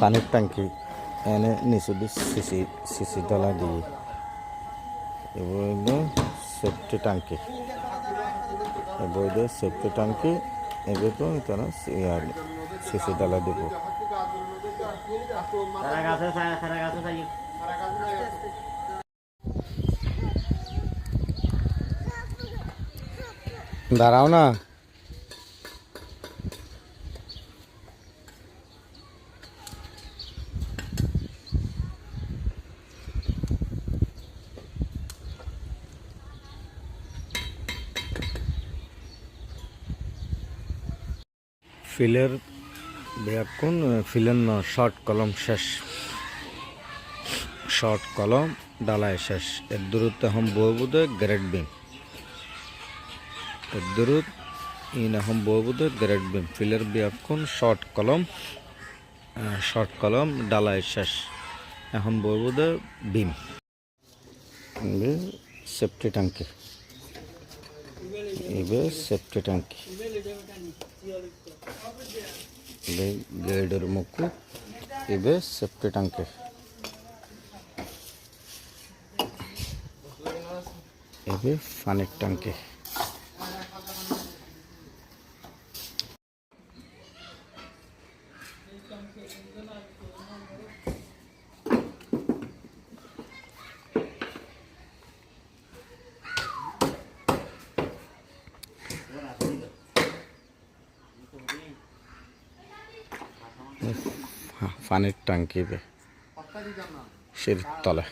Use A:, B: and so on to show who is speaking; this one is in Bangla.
A: পানির ট্যাঙ্কি এনে নিচে সিসি ডলা দিয়ে এবার সেফটি ট্যাঙ্কি এবার সেফটি ট্যাঙ্কি এবার তারা সিসি ডলা দেব দাঁড়াও না ফিলের ব্যাকুন ফিলের শর্ট কলম শেষ শর্ট কলম ডালায় শেষ এর দূরত্ব এখন বহুবুদে গ্রেড বিম এর দূরত ইন এখন বহুবুদে গ্রেড বিম ফিলের ব্যাকুন শর্ট কলম ডালায় শেষ এখন বহুবুদে বিম সেফটি ট্যাঙ্কি এবার সেফটি ট্যাঙ্কি গেডের মুখ এবার সেফটি ট্যাঙ্কি এবার পানির ট্যাঙ্কি পানির ট্যাঙ্কি সিঁড়ির তলায়